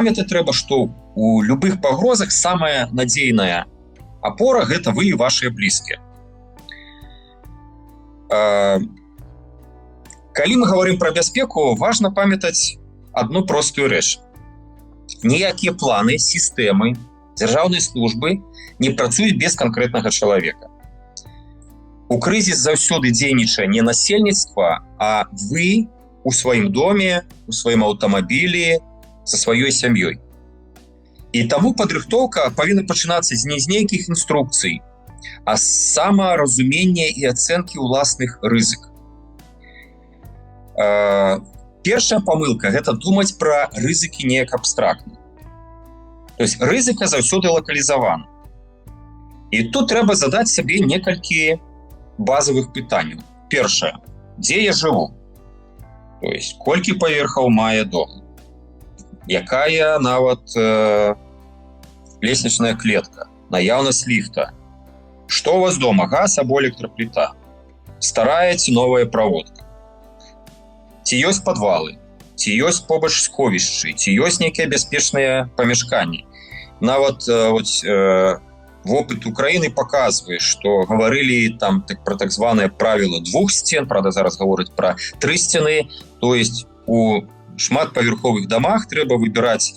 памятаць трэба, што у любых пагрозах самая надзейная апора – гэта вы і вашыя блізкія. Калі мы говорим про бяспеку, важно памятаць одну простую рэч. Ніякія планы, сістэмы, дзяржаўнай службы не працуюць без канкрэтнага чалавека. У крызіс заўсёды дзейнічае не насельніцтва, а вы у сваім доме, у сваім аўтамабілі, са сваёй сям'ёй. І таму падрыхтоўка павінна пачынацца не з нейкіх інструкцый, а з самаразумення і ацэнкі ўласных рызык. Першая памылка – гэта думаць пра рызыкі неяк абстрактна. То есть рызыка заўсёды лакалізавана. І тут трэба задаць сабе некалькі базавых пытанняў. Першае – дзе я жыву? То есть колькі паверхаў мае дом? Якая нават лестнічная клетка? Наяўнасць ліфта? Што у вас дома? Газ або электрапліта? Старая ці новая праводка? Ці ёсць падвалы? Ці ёсць побач сховішчы? Ці ёсць нейкія бяспечныя памяшканні? Нават вопыт Украіны паказвае, што гаварылі там пра так званае правіла 2 сцен, правда, зараз гавораць пра 3 сцены, то есть у шматпавярховых дамах трэба выбіраць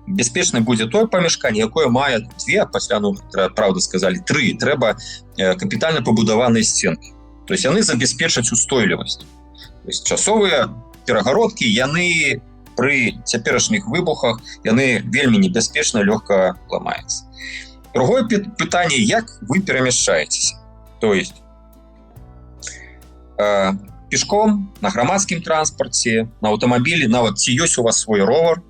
бяспечна будзе тое памяшканне, якое мае 2, пасля, правда, сказалі 3, трэба капітальна пабудаваныя сценкі. То есть яны забяспечаць устойлівасць. То есть часовыя перагародкі, яны пры цяперашніх выбухах, яны вельмі небяспечна лёгка ламаюцца. Другое пытанне, як вы перамяшчаецеся. То есть пешком, на грамадскім транспарце, на аўтамабілі, нават ці ёсць у вас свой ровар,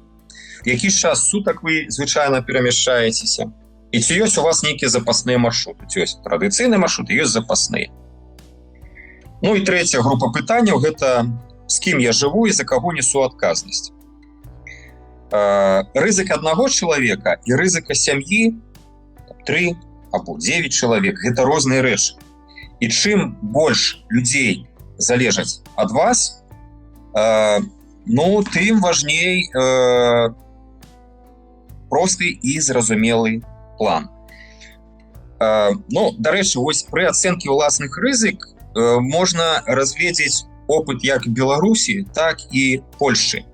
які час сутак вы звычайна перамяшчаецеся, і ці ёсць у вас нейкія запасныя маршруты. Ёсць традыцыйныя маршруты, ёсць запасныя. Ну і трэцяя група пытанняў – гэта з кім я жыву і за каго несу адказнасць. Рызык аднаго чалавека і рызыка сям'і 3 або 9 чалавек – гэта розныя рэчы. І чым больш людзей залежаць ад вас, тым важней просты і зразумелы план. Дарэчы, вось пры ацэнкі ўласных рызык можна разгледзець опыт як Беларусі, так і Польшчы.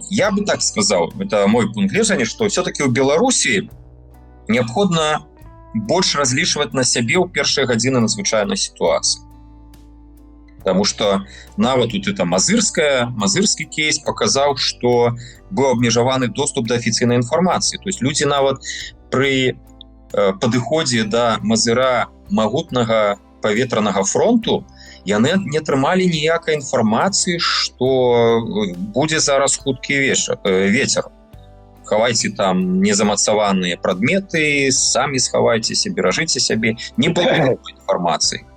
Я бы так сказал, это мой пункт гледжання, што все-таки ў Беларусі неабходна больш разлічваць на сябе ў першыя гадзіны надзвычайнай сітуацыі. Потому что нават тут это мазырскі кейс паказаў, што быў абмежаваны доступ да афіцыйнай інфармацыі. То есть людзі нават пры падыходзе да мазыра магутнага паветранага фронту яны не атрымалі ніякай інфармацыі, што будзе зараз хуткі вецер. Хавайце там незамацаваныя прадметы, самі схавайцеся, беражыце сябе. Не было інфармацыі.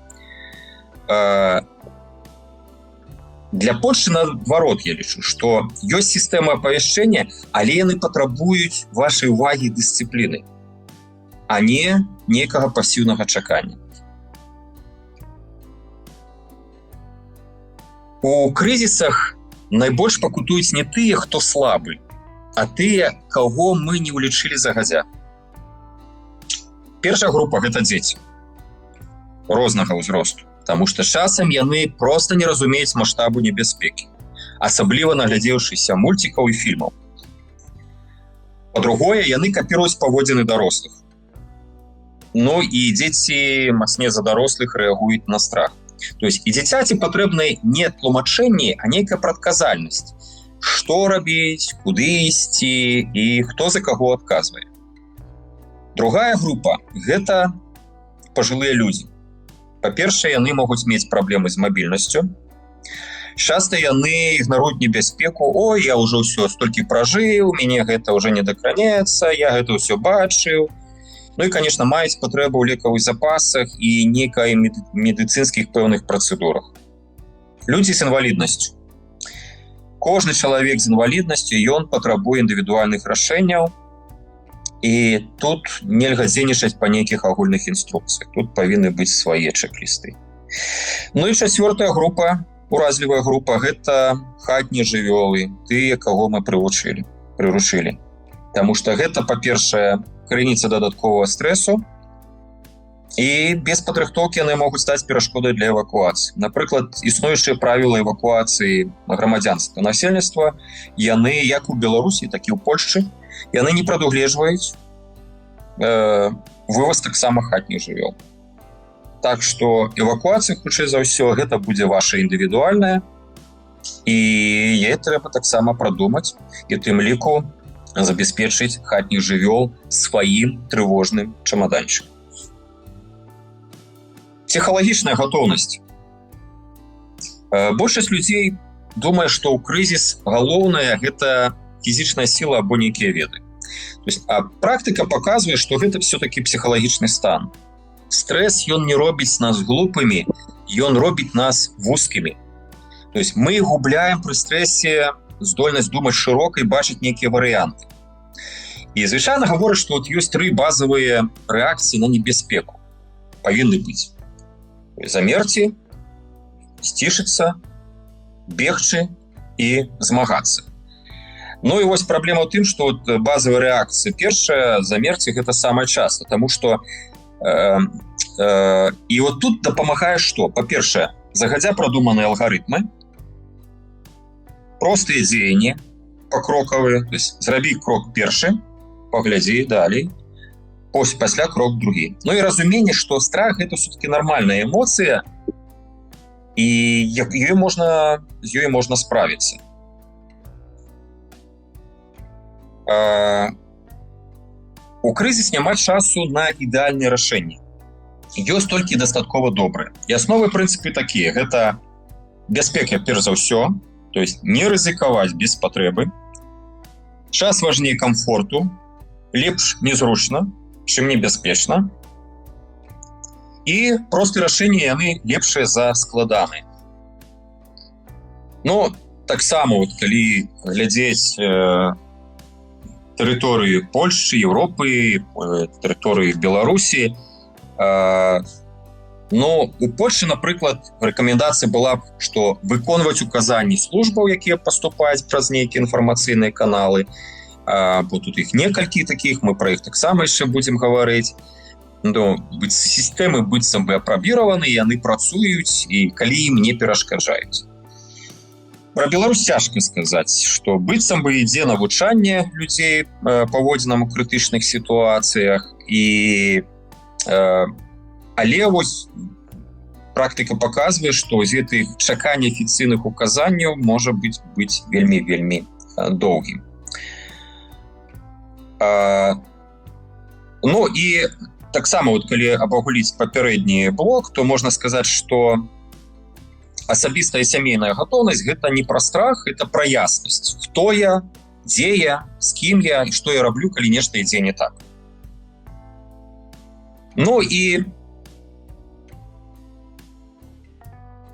Для Польшчы наадварот, я лічу, што ёсць сістэма апавяшчэння, але яны патрабуюць вашай увагі і дысцыпліны, а не нейкага пасіўнага чакання. У крызісах найбольш пакутуюць не тыя, хто слабы, а тыя, каго мы не ўлічылі загадзя. Першая група – гэта дзеці рознага ўзросту, таму што часам яны проста не разумеюць маштабу небяспекі, асабліва наглядзеўшыся мульцікаў і фільмаў. Па-другое, яны капіруюць паводзіны дарослых. І дзеці мацней за дарослых рэагуюць на страх. То есть і дзіцяці патрэбны не тлумачэнні, а нейкая прадказальнасць. Што рабіць, куды ісці і хто за каго адказвае. Другая група – гэта пажылыя людзі. Па-першае, яны могуць мець праблемы з мабільнасцю. Часта яны ігнаруюць небяспеку. Ой, я ўжо ўсё столькі пражыў, мяне гэта ўжо не дакраняецца, я гэта ўсё бачыў. І, конечно, маюць патрэбу ў лекавых запасах і нейкай медыцынскіх пэўных працэдурах. Людзі з інваліднасцю. Кожны чалавек з інваліднасцю, ён патрабуе індывідуальных рашэнняў, і тут нельга дзейнічаць па нейкіх агульных інструкцыях. Тут павінны быць свае чэк-лісты. І чацвёртая група уразлівая група, гэта хатнія жывёлы, тыя, каго мы прыручылі. Таму што гэта, па-першае, крыніца дадатковага стрэсу, і без падрыхтоўкі яны могуць стаць перашкодай для эвакуацыі. Напрыклад, існуючыя правілы эвакуацыі грамадзянства насельніцтва, яны, як у Беларусі, так і ў Польшчы, яны не прадугледжваюць вываз таксама хатніх жывёл. Так што эвакуацыя, хутчэй за ўсё, гэта будзе ваша індывідуальная, і яе трэба таксама прадумаць, і тым ліку забяспечыць хатніх жывёл сваім трывожным чамаданчыкам. Псіхалагічная гатоўнасць. Большасць людзей думае, што ў крызіс галоўнае гэта фізічная сіла або нейкія веды. А практыка паказвае, што гэта все-таки псіхалагічны стан. Стрэс, ён не робіць нас глупымі, ён робіць нас вузкімі. То есть мы губляем пры стрэсе здольнасць думаць шырока і бачыць нейкія варыянты. І звычайна гавораць, што ёсць 3 базавыя рэакцыі на небяспеку. Павінны быць. Замерці, сцішыцца, бегчы і змагацца. Ну і вось праблема ў тым, што базавая рэакцыя першая, замерці, гэта самае часта, таму што і вот тут дапамагае што? Па-першае, загадзя прадуманыя алгарытмы, простыя дзеянні, пакрокавыя, то есть зрабі крок першы, паглядзі далей, пасля крок другі. Ну і разуменне, што страх гэта все-таки нармальная эмоцыя, і з ёй можна справіцца. У крызіс няма часу на ідэальныя рашэнні. Ёсць толькі дастаткова добрыя. І асновы прынцыпы такія. Гэта бяспека перш за ўсё, то есть не рызыкаваць без патрэбы. Час важней камфорту, лепш незручна, чым небяспечна. І простыя рашэнні, яны лепшыя за складаныя. Ну, таксама, калі глядзець тэрыторыі Польшчы, Еўропы, тэрыторыі Беларусі, ну, у Польшчы, напрыклад, рэкамендацыя была б, што выконваць указанні службаў, якія паступаюць праз нейкія інфармацыйныя каналы, бо тут іх некалькі такіх, мы пра іх таксама яшчэ будзем гаварыць. Ну, сістэмы быццам бы апрабіраваны, яны працуюць, і калі ім не перашкаджаюць. Пра Беларусь цяжка сказаць, што быццам бы ідзе навучанне людзей паводзінам у крытычных сітуацыях, але вось практыка паказвае, што з гэтых чакання афіцыйных указанняў можа быць вельмі доўгім. Ну і таксама, калі абагуліць папярэдні блок, то можна сказаць, што асабістая сямейная гатоўнасць гэта не пра страх, это пра яснасць. Хто я, дзе я, з кім я і што я раблю, калі нешта ідзе не так. Ну і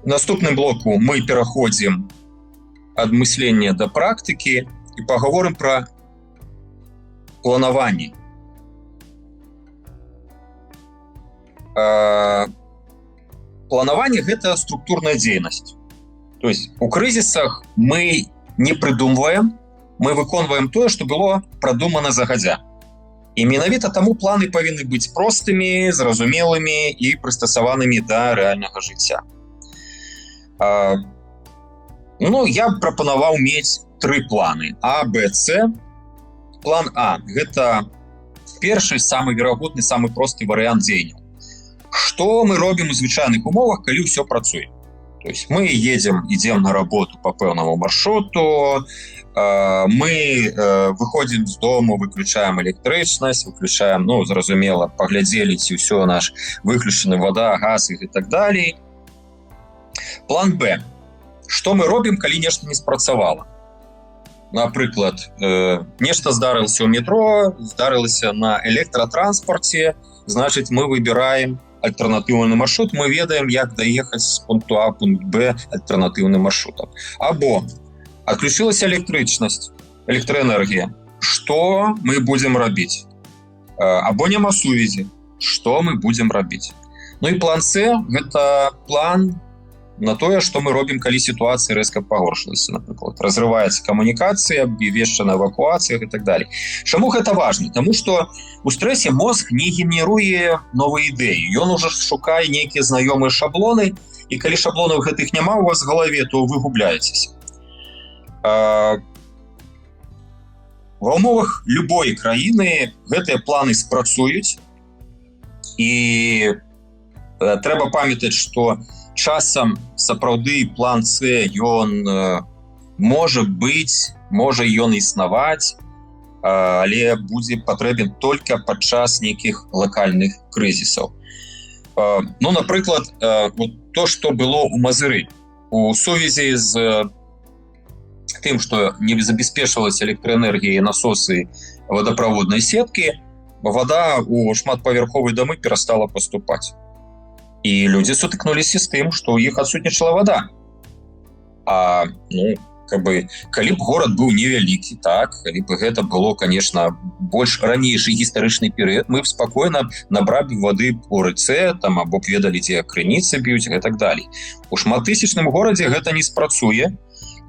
в наступным блоку мы пераходзім ад мыслення да практыкі і пагаворым пра планаванне. Планаванне гэта структурная дзейнасць. То есть у крызісах мы не прыдумваем, мы выконваем тое, што было прадумана загадзя. І менавіта таму планы павінны быць простымі, зразумелымі і прыстасаванымі да рэальнага жыцця. Ну, я прапанаваў мець 3 планы. А, Б, С. План А – гэта першы, самы верагодны, самы просты варыянт дзеянняў. Што мы робім у звычайных умовах, калі ўсё працуе? То есть мы ідзем на работу по пэўнаму маршруту, мы выходзім з дому, выключаем электрычнасць, выключаем, ну, зразумела, паглядзелі, ці ўсё наш выключаны вода, газ і так далей. План Б. Што мы робім, калі нешта не спрацавала? Напрыклад, нешта здарылася ў метро, здарылася на электратранспарце, значыць, мы выбіраем альтэрнатыўны маршрут, мы ведаем, як даехаць з пункту А, пункт Б альтэрнатыўным маршрутам. Або адключылася электрычнасць, электраэнергія. Што мы будзем рабіць? Або няма сувязі. Што мы будзем рабіць? Ну і план С – гэта план на тое, што мы робім, калі сітуацыя рэзка пагоршылася, напрыклад, разрываецца камунікацыя, абвешчана эвакуацыя і так далее. Чаму гэта важна? Таму што у стрэсе мозг не генеруе новыя ідэі. Ён ужо шукае нейкія знаёмыя шаблоны, і калі шаблонаў гэтых няма у вас в галаве, то вы губляецеся. Ва ўмовах любой краіны гэтыя планы спрацуюць, і трэба памятаць, што часам сапраўды план С, ён можа быць, можа ён існаваць, але будзе патрэбен толькі падчас нейкіх лакальных крызісаў. Ну, напрыклад, то, што было ў Мазыры у сувязі з тым, што не забяспечвалася электраэнергіяй насосы водаправоднай сеткі, вода у шматпавярховыя дамы перастала паступаць. І людзі сутыкнуліся з тым, што ў іх адсутнічала вода. Калі б горад быў невялікі, так, калі б гэта было, конечно, больш ранейшы гістарычны перыяд, мы б спакойна набралі вады ў рэцэ, там, або б ведалі, дзе крыніцы б'юць і так далей. У шматтысячным горадзе гэта не спрацуе,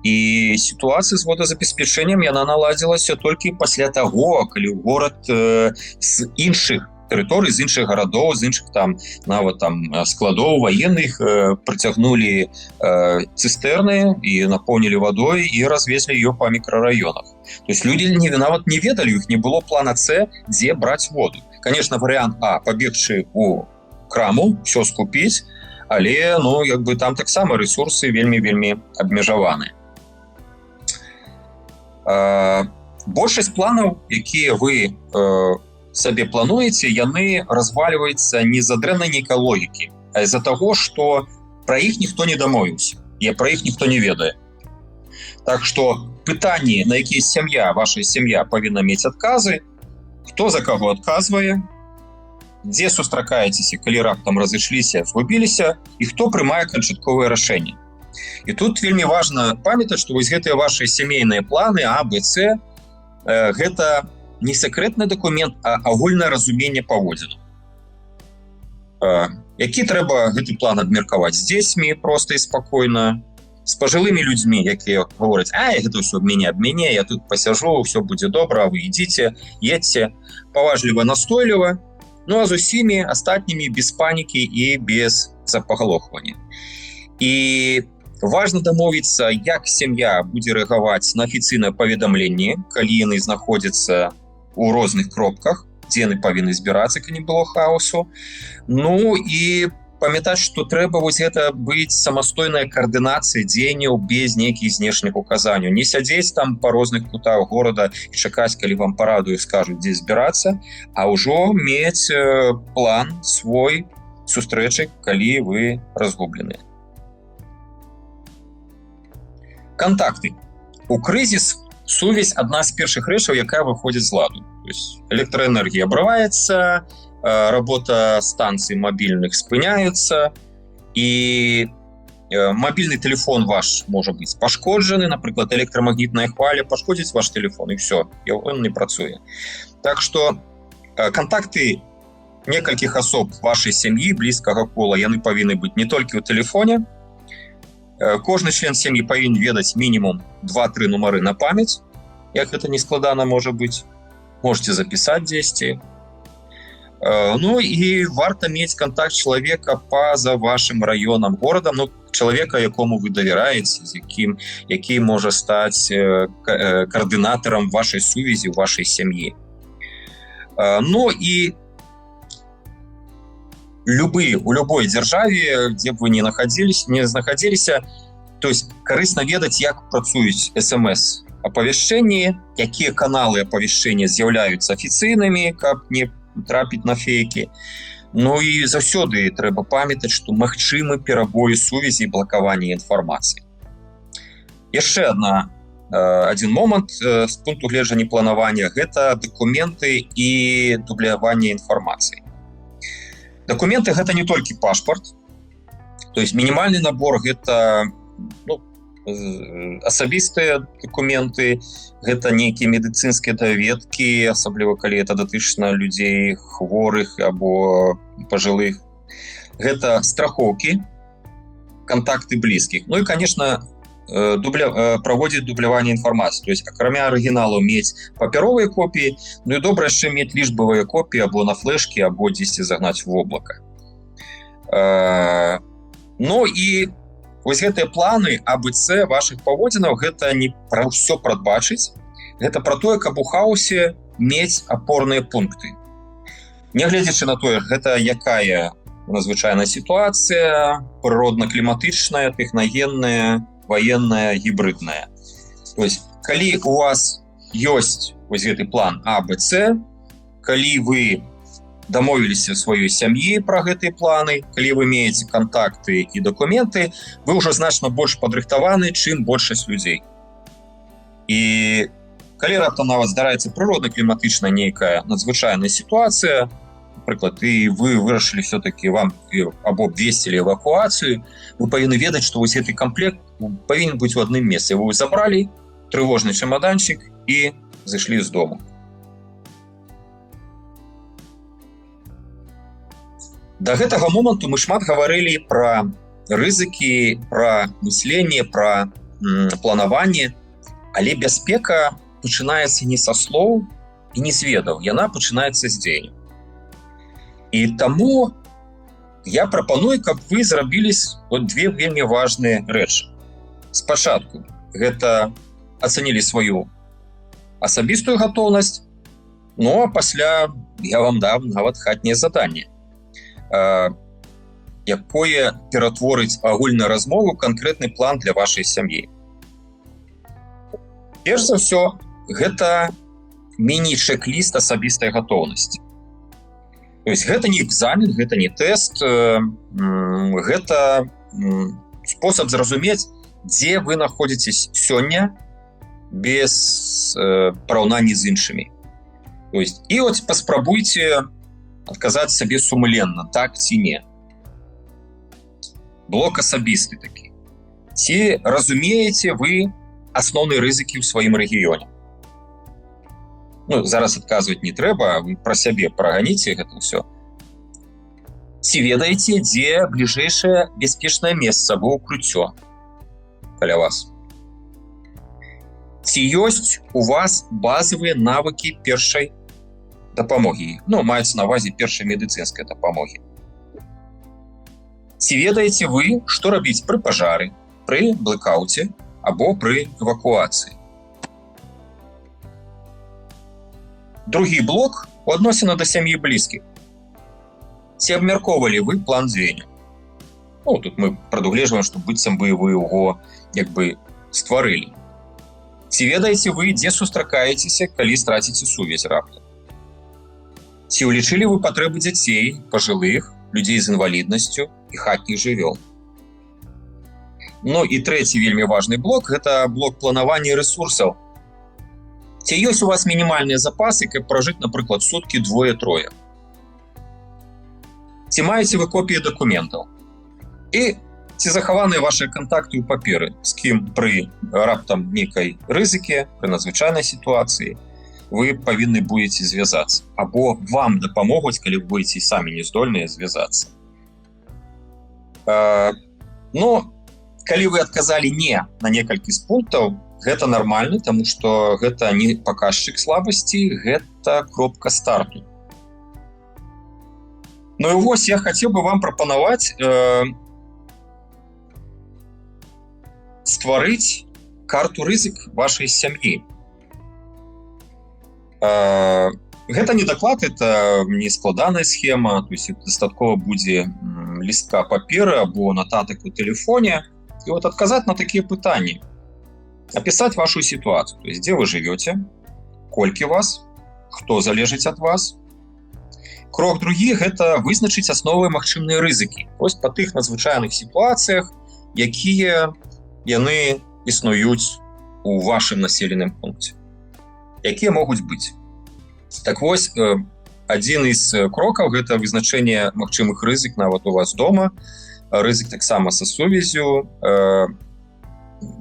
і сітуацыя з водазабеспячэннем яна наладзілася толькі пасля таго, калі горад з іншых тэрыторый, з іншых гарадоў, з іншых там нават там складоў ваенных прыцягнулі цыстэрны і напоўнілі вадой і развезлі ее па мікрараёнах. То есть людзі нават не ведалі, у іх не было плана С, дзе браць воду. Конечно, варыянт А — пабегчы у краму, все скупіць, але там таксама рэсурсы вельмі абмежаваныя. Большасць планаў, якія вы сабе плануеце, яны развальваюцца не з-за дрэннай нейкай логікі, а з-за таго, што пра іх ніхто не дамовіўся, і пра іх ніхто не ведае. Так што пытанні, на якія ваша сям'я павінна мець адказы, хто за каго адказвае, дзе сустракаецеся, калі раптам разышліся, згубіліся, і хто прымае канчатковае рашэнне. І тут вельмі важна памятаць, што вось гэтыя ваши сямейныя планы А, Б, С, гэта не сакрэтны дакумент, а агульнае разуменне паводзінаў. Які трэба гэты план абмеркаваць з дзецьмі проста і спакойна, з пажылымі людзьмі, якія гавораць: гэта ўсё аб мяне, я тут пасяжу, ўсё будзе добра, вы ідзіце, едзьце, паважліва, настойліва, а з усімі астатнімі без панікі і без запагалохвання. І важна дамовіцца, як сям'я будзе рэагаваць на афіцыйнае паведамленне, калі яны знаходзяцца у розных кропках, дзе яны павінны збірацца, калі не было хаосу. І памятаць, што трэба вось гэта быць самастойная каардынацыя дзеянняў без нейкіх знешніх указанняў. Не сядзець там па розных кутах горада і чакаць, калі вам парадую скажуць, дзе збірацца, а ўжо мець план свой сустрэчы, калі вы разгубленыя. Контакты. У крызіс сувязь адна з першых рэчаў, якая выходзіць з ладу. То есть электраэнергія абрываецца, работа станцый мабільных спыняецца, і мабільны телефон ваш можа быць пашкоджаны, напрыклад, электрамагнітная хваля пашкодзіць ваш телефон, і все, ён не працуе. Так што контакты некалькіх асоб вашай сям'і, блізкага кола, яны павінны быць не толькі ў тэлефоне. Кожны член сям'і павінен ведаць мінімум 2-3 нумары на памяць, як гэта не складана можа быць. Можете запісаць дзесьці. І варта мець контакт чалавека па-за вашым раёнам, горадам, чалавека, якому вы давяраеце, які можа стаць каардынатарам вашай сувязі, вашай сям'і. І у любой дзяржаве, дзе б вы не знаходзіліся, то есть карысна ведаць, як працуюць СМС-апавяшчэнні, якія каналы апавяшчэння з'яўляюцца афіцыйнымі, каб не трапіць на фейкі. І заўсёды трэба памятаць, што магчымы перабоі сувязі і блакаванне інфармацыі. Яшчэ адзін момант з пункту гледжання планавання – гэта дакументы і дубляванне інфармацыі. Документы — гэта не толькі пашпарт, то есть мінімальны набор — гэта асабістыя документы, гэта нейкія медыцынскія даведкі, асабліва калі это датычна людзей хворых або пажылых. Гэта страхоўкі, контакты близких. Ну и, конечно, проводзіць дубляванне інфармацыі. То есть, акрамя арыгіналу мець папяровыя копіі, ну і добра яшчэ мець лічбавыя копіі або на флешкі, або дзесьці загнаць в воблака. Ну і вось гэтыя планы АБЦ вашых паводзінаў, гэта не пра ўсё прадбачыць, гэта пра тое, каб у хаосе мець апорныя пункты. Нягледзячы на тое, гэта якая надзвычайная сітуацыя, прыродна-кліматычная, тэхнагенная, военная, гібридная. То есть, калі у вас ёсць вось гэты план АБЦ, калі вы дамовіліся сваёй сям'і пра гэтыя планы, калі вы маеце контакты і дакументы, вы ўжо значна больш падрыхтаваны, чым большасць людзей. І калі раптам на вас здараецца прыродна-кліматычная нейкая надзвычайная сітуацыя, напрыклад, і вы вырашылі все-таки вам або абвесцілі эвакуацыю, вы павінны ведаць, што вось гэты камплект павінен быць у адным месцы. Вы забралі трывожны чамаданчык і зайшлі з дому. Да гэтага моманту мы шмат гаварылі пра рызыкі, пра мысленне, пра планаванне, але бяспека пачынаецца не са слоў і не з ведаў, яна пачынаецца з дзеянняў. І таму я прапаную, каб вы зрабілі две вельмі важныя рэчы. Спачатку гэта ацанілі сваю асабістую гатоўнасць, ну а пасля я вам дам нават хатняе заданне, якое ператворыць агульную размову ў канкрэтны план для вашай сям'і. Перш за ўсё, гэта міні-чек-ліст асабістай гатоўнасці. То есть гэта не экзамен, гэта не тэст, гэта спосаб зразумець, дзе вы находзіцесь сёння без параўнання з іншымі. То есть, і от паспрабуйце адказаць сабе сумленна, так ці не. Блок асабісты такі. Ці разумееце вы асноўныя рызыкі ў сваім рэгіёне? Ну, зараз адказваць не трэба, вы пра сябе праганіце гэта ўсё. Ці ведаеце, дзе бліжэйшае бяспечнае месца або ўкрыццё каля вас? Ці ёсць у вас базавыя навыкі першай дапамогі? Ну, маецца на ўвазе першай медыцынскай дапамогі. Ці ведаеце вы, што рабіць пры пажары, пры блэкауце або пры эвакуацыі? Другі блок у адносінах да сям'і блізкіх. Ці абмяркоўвалі вы план дзеянняў? Ну, тут мы прадугледжваем, што быццам бы вы яго як бы стварылі. Ці ведаеце вы, дзе сустракаецеся, калі страціце сувязь раптам? Ці ўлічылі вы патрэбы дзяцей, пажылых, людзей з інваліднасцю і хатніх жывёл? Ну і трэці вельмі важны блок – гэта блок планавання рэсурсаў. Ці ёсць у вас мінімальныя запасы, каб пражыць, напрыклад, суткі двое-трое? Ці маеце вы копіі дакументаў? І ці захаваныя вашыя контакты ў паперы, з кім пры раптам нейкай рызыкі, пры надзвычайнай сітуацыі вы павінны будзеце звязацца, або вам дапамогуць, калі вы будзеце самі не здольныя звязацца. Ну, калі вы адказалі не на некалькі з пунктаў, гэта нармальна, таму што гэта не паказчык слабасці, гэта кропка старту. Ну і вось я хацеў бы вам прапанаваць стварыць карту рызык вашай сям'і. Гэта не даклад, это не складаная схема, то есть дастаткова будзе лістка паперы або нататак у тэлефоне, і вот адказаць на такія пытанні. Описать вашу ситуацию, то есть где вы живете, колькі вас, хто залежыць ад вас. Крок другі – гэта вызначыць асновы магчымыя рызыкі, ось па тых надзвычайных сітуацыях, якія яны існуюць у вашым населеным пункце. Якія могуць быць. Так вось, адзін з крокаў – гэта вызначэнне магчымых рызык нават у вас дома, рызык таксама са сувяззю,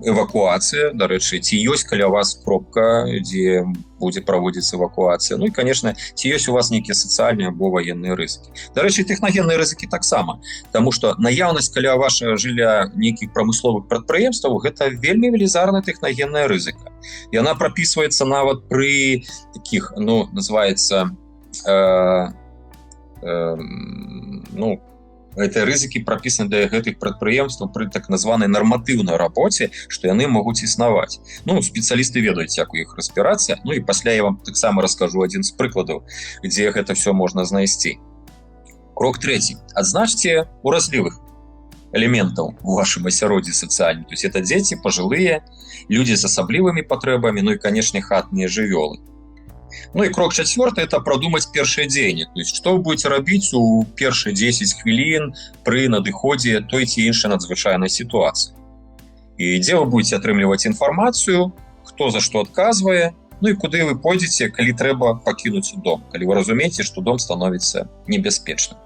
эвакуацыя, дарэчы, ці ёсць каля вас кропка, дзе будзе праводзіцца эвакуацыя. Ну і, конечно, ці ёсць у вас нейкія сацыяльныя або ваенныя рызыкі. Дарэчы, тэхнагенныя рызыкі таксама, таму што наяўнасць каля вашага жылля нейкіх прамысловых прадпрыемстваў гэта вельмі велізарная тэхнагенная рызыка. Яна прапісваецца нават пры такіх, ну, называецца гэтыя рызыкі прапісаны для гэтых прадпрыемстваў пры так названай нарматыўнай рабоце, што яны могуць існаваць. Ну, спецыялісты ведаюць, як у іх разбірацца. Ну і пасля я вам таксама раскажу адзін з прыкладаў, дзе гэта все можна знайсці. Крок 3. Адзначце уразлівых элементаў у вашым асяроддзі сацыяльным. То есть это дзеці, пажылыя, людзі з асаблівымі патрэбамі, ну і, канешне, хатнія жывёлы. Ну и крок 4 – это продумать первые дзеянні. То есть, что вы будете рабіць у першыя 10 хвілін при надыходзе той ці іншай надзвычайнай ситуации. И где вы будете атрымліваць информацию, кто за что отказывае, ну и куды вы пойдзеце, калі трэба пакінуць дом, калі вы разумееце, что дом становится небяспечным.